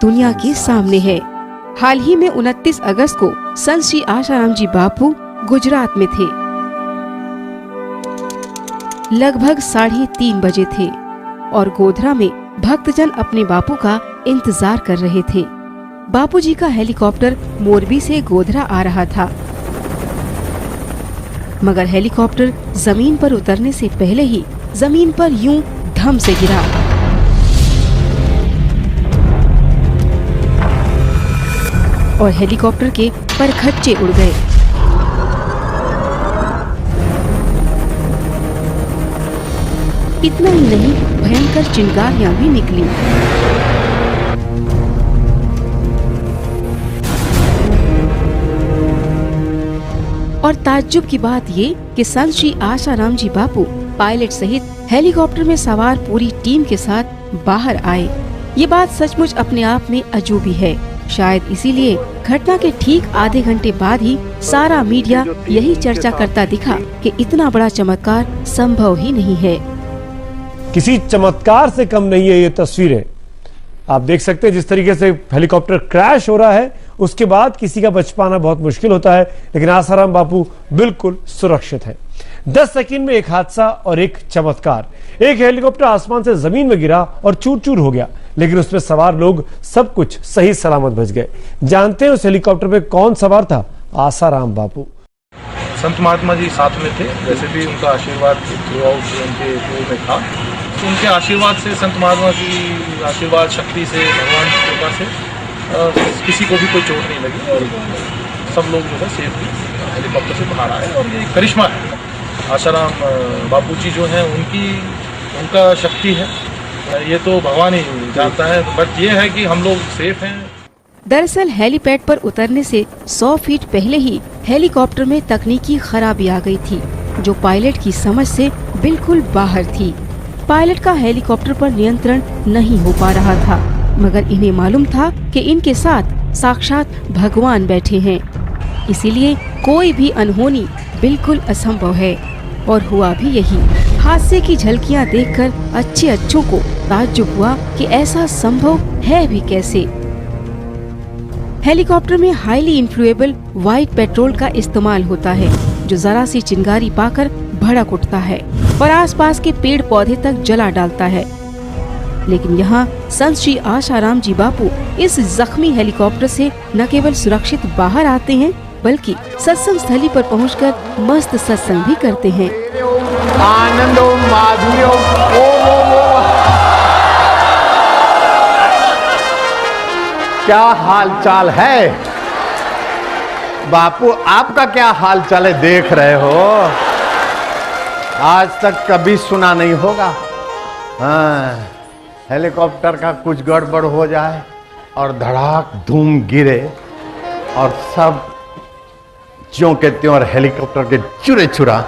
दुनिया के सामने है। हाल ही में 29 अगस्त को संत श्री आशाराम जी बापू गुजरात में थे। लगभग 3:30 बजे थे और गोधरा में भक्तजन अपने बापू का इंतजार कर रहे थे। बापूजी का हेलीकॉप्टर मोरबी से गोधरा आ रहा था, मगर हेलीकॉप्टर जमीन पर उतरने से पहले ही जमीन पर यूं धम से गिरा। और हेलीकॉप्टर के परखच्चे उड़ गए। इतना ही नहीं, भयंकर चिंगारियां भी निकली। और ताज्जुब की बात ये कि संत श्री आशाराम जी बापू पायलट सहित हेलीकॉप्टर में सवार पूरी टीम के साथ बाहर आए। ये बात सचमुच अपने आप में अजूबी है। शायद इसीलिए घटना के ठीक आधे घंटे बाद ही सारा मीडिया यही चर्चा करता दिखा कि इतना बड़ा चमत्कार संभव ही नहीं है। किसी चमत्कार से कम नहीं है ये तस्वीरें। आप देख सकते हैं जिस तरीके से हेलीकॉप्टर क्रैश हो रहा है, उसके बाद किसी का बच पाना बहुत मुश्किल होता है, लेकिन आसाराम बापू बिल्कुल सुरक्षित है। 10 सेकंड में एक हादसा और एक चमत्कार। एक हेलीकॉप्टर आसमान से जमीन में गिरा और चूर चूर हो गया, लेकिन उसमें सवार लोग सब कुछ सही सलामत बच गए। जानते हैं उस हेलीकॉप्टर पे कौन सवार था? आसाराम बापू। संत महात्मा जी साथ में थे, वैसे भी उनका आशीर्वाद थ्रू आउट उनके टूर में था। तो उनके आशीर्वाद से, संत महात्मा की आशीर्वाद शक्ति से, भगवान की कृपा से किसी को भी कोई चोट नहीं लगी और सब लोग जो है सेफली हेलीकॉप्टर से बाहर आए। और ये करिश्मा है, आशाराम बापू जी जो हैं उनका शक्ति है, ये तो भगवान ही जानता है। बट ये है कि हम लोग सेफ हैं। दरअसल हेलीपैड पर उतरने से 100 फीट पहले ही हेलीकॉप्टर में तकनीकी खराबी आ गई थी, जो पायलट की समझ से बिल्कुल बाहर थी। पायलट का हेलीकॉप्टर पर नियंत्रण नहीं हो पा रहा था, मगर इन्हें मालूम था कि इनके साथ साक्षात भगवान बैठे हैं। इसीलिए कोई भी अनहोनी बिल्कुल असंभव है, और हुआ भी यही। हादसे की झलकियां देखकर अच्छों को ताज्जुब हुआ कि ऐसा संभव है भी कैसे। हेलीकॉप्टर में हाईली इन्फ्लुएबल व्हाइट पेट्रोल का इस्तेमाल होता है, जो जरा सी चिंगारी पाकर भड़क उठता है और आसपास के पेड़ पौधे तक जला डालता है। लेकिन यहाँ संत श्री आशाराम जी बापू इस जख्मी हेलीकॉप्टर से न केवल सुरक्षित बाहर आते हैं, बल्कि सत्संग स्थली पर पहुंचकर मस्त सत्संग भी करते हैं। आनंदो माधुर्यो क्या हाल चाल है बापू? आपका क्या हाल चाल है? देख रहे हो, आज तक कभी सुना नहीं होगा। हाँ, हेलीकॉप्टर का कुछ गड़बड़ हो जाए और धड़ाक धूम गिरे और सब ज्यों के त्यों हेलीकॉप्टर के चुरे चुरा।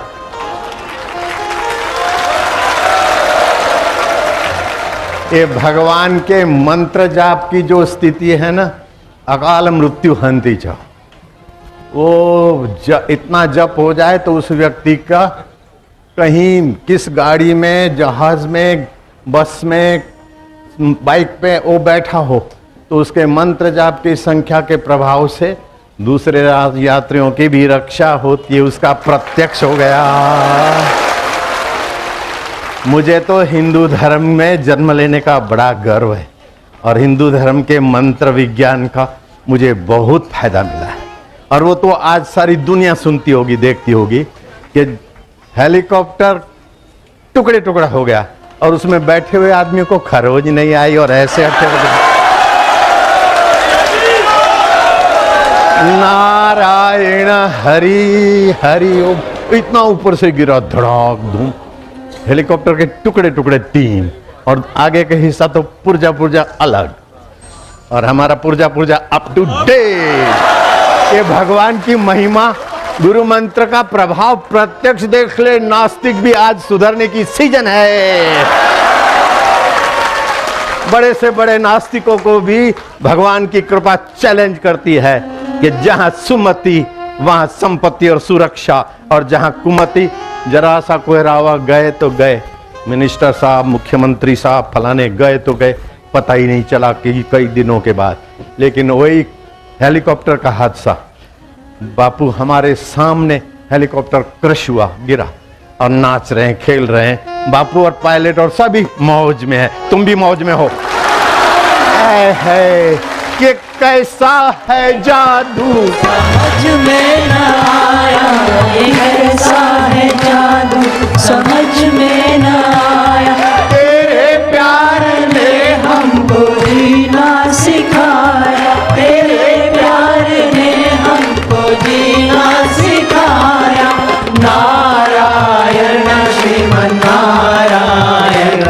ये भगवान के मंत्र जाप की जो स्थिति है ना, अकाल मृत्यु हंति च, वो इतना जप हो जाए तो उस व्यक्ति का कहीं किस गाड़ी में, जहाज में, बस में, बाइक पे वो बैठा हो तो उसके मंत्र जाप की संख्या के प्रभाव से दूसरे यात्रियों की भी रक्षा होती है। उसका प्रत्यक्ष हो गया। मुझे तो हिंदू धर्म में जन्म लेने का बड़ा गर्व है और हिंदू धर्म के मंत्र विज्ञान का मुझे बहुत फायदा मिला है। और वो तो आज सारी दुनिया सुनती होगी, देखती होगी कि हेलीकॉप्टर टुकड़े टुकड़ा हो गया और उसमें बैठे हुए आदमी को खरोज नहीं आई और ऐसे हटे। नारायण हरि हरि ओम। इतना ऊपर से गिरा, धड़ाक धूम, हेलीकॉप्टर के टुकड़े टुकड़े 3 और आगे का हिस्सा तो पुर्जा पुर्जा अलग, और हमारा पुर्जा पुर्जा अप टू डेट। ये भगवान की महिमा, गुरु मंत्र का प्रभाव प्रत्यक्ष देख ले। नास्तिक भी आज सुधरने की सीजन है। बड़े से बड़े नास्तिकों को भी भगवान की कृपा चैलेंज करती है कि जहां सुमति वहां संपत्ति और सुरक्षा, और जहां कुमति जरा सा कोहरावा गए तो गए। मिनिस्टर साहब, मुख्यमंत्री साहब, फलाने गए तो गए, पता ही नहीं चला कि कई दिनों के बाद। लेकिन वही हेलीकॉप्टर का हादसा, बापू हमारे सामने हेलीकॉप्टर क्रश हुआ, गिरा, और नाच रहे हैं, खेल रहे हैं। बापू और पायलट और सभी मौज में है। तुम भी मौज में हो। है कि कैसा है जादू, समझ में न आया, ये कैसा है जादू, समझ में न आया। तेरे प्यार ने हमको जीना सिखाया, तेरे प्यार ने हमको जीना सिखाया। नारायण श्रीमन नारायण,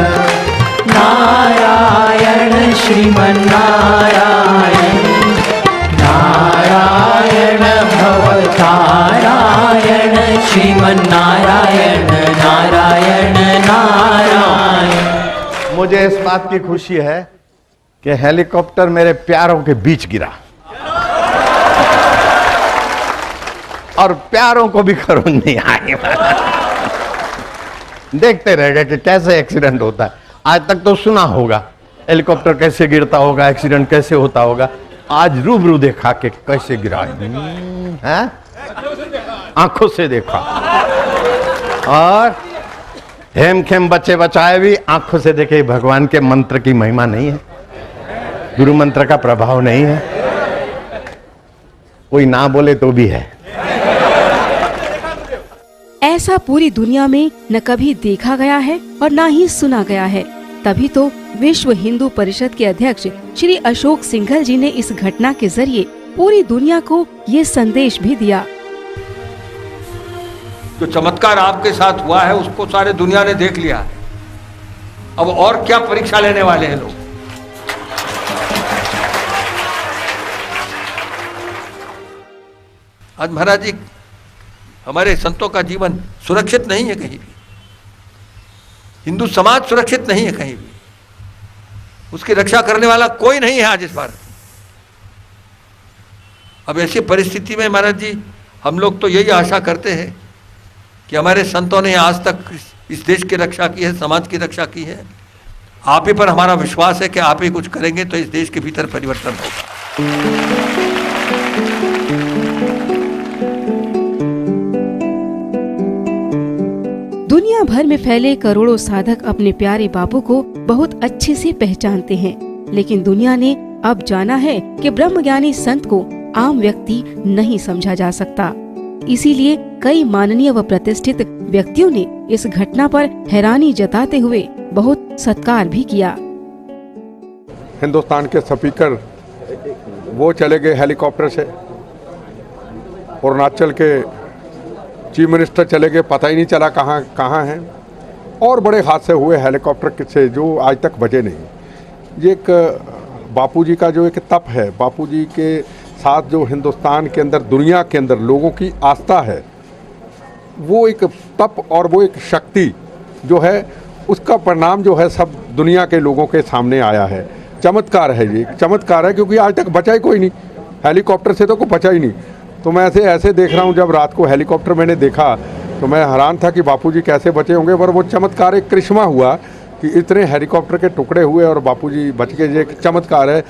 नारायण श्रीमन नारायण, नारायण भवतारायण श्रीमन नारायण, नारायण नारायण। मुझे इस बात की खुशी है कि हेलीकॉप्टर मेरे प्यारों के बीच गिरा, और प्यारों को भी करोड़ नहीं आई। देखते रह गए कि कैसे एक्सीडेंट होता है। आज तक तो सुना होगा हेलीकॉप्टर कैसे गिरता होगा, एक्सीडेंट कैसे होता होगा। आज रूबरू देखा कि कैसे गिरा है, आंखों से देखा। और हेम खेम बच्चे बचाए भी आंखों से देखे। भगवान के मंत्र की महिमा नहीं है, गुरु मंत्र का प्रभाव नहीं है, कोई ना बोले तो भी है। ऐसा पूरी दुनिया में न कभी देखा गया है और न ही सुना गया है। तभी तो विश्व हिंदू परिषद के अध्यक्ष श्री अशोक सिंघल जी ने इस घटना के जरिए पूरी दुनिया को ये संदेश भी दिया। जो चमत्कार आपके साथ हुआ है उसको सारे दुनिया ने देख लिया है। अब और क्या परीक्षा लेने वाले हैं लोग। आज महाराज जी, हमारे संतों का जीवन सुरक्षित नहीं है कहीं भी, हिंदू समाज सुरक्षित नहीं है कहीं भी, उसकी रक्षा करने वाला कोई नहीं है आज इस बार। अब ऐसी परिस्थिति में महाराज जी, हम लोग तो यही आशा करते हैं कि हमारे संतों ने आज तक इस देश की रक्षा की है, समाज की रक्षा की है। आप ही पर हमारा विश्वास है कि आप ही कुछ करेंगे तो इस देश के भीतर परिवर्तन होगा। दुनिया भर में फैले करोड़ों साधक अपने प्यारे बापू को बहुत अच्छे से पहचानते हैं, लेकिन दुनिया ने अब जाना है कि ब्रह्मज्ञानी संत को आम व्यक्ति नहीं समझा जा सकता। इसीलिए कई माननीय व प्रतिष्ठित व्यक्तियों ने इस घटना पर हैरानी जताते हुए बहुत सत्कार भी किया। हिंदुस्तान के स्पीकर वो चले गए हेलीकॉप्टर से, अरुणाचल के चीफ मिनिस्टर चले गए, पता ही नहीं चला कहाँ हैं, और बड़े हादसे हुए हेलीकॉप्टर से जो आज तक बचे नहीं। ये एक बापूजी का जो एक तप है, बापूजी के साथ जो हिंदुस्तान के अंदर, दुनिया के अंदर लोगों की आस्था है, वो एक तप और वो एक शक्ति जो है, उसका परिणाम जो है सब दुनिया के लोगों के सामने आया है। चमत्कार है, ये चमत्कार है, क्योंकि आज तक बचा ही कोई नहीं, हेलीकॉप्टर से तो कोई बचा ही नहीं। तो मैं ऐसे देख रहा हूँ, जब रात को हेलीकॉप्टर मैंने देखा तो मैं हैरान था कि बापूजी कैसे बचे होंगे। पर वो चमत्कार, एक करिश्मा हुआ कि इतने हेलीकॉप्टर के टुकड़े हुए और बापूजी बच गए, ये एक चमत्कार है।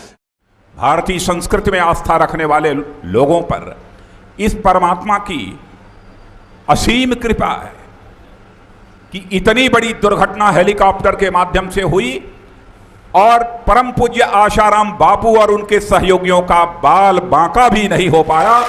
भारतीय संस्कृति में आस्था रखने वाले लोगों पर इस परमात्मा की असीम कृपा है कि इतनी बड़ी दुर्घटना हेलीकॉप्टर के माध्यम से हुई और परम पूज्य आशाराम बापू और उनके सहयोगियों का बाल बांका भी नहीं हो पाया।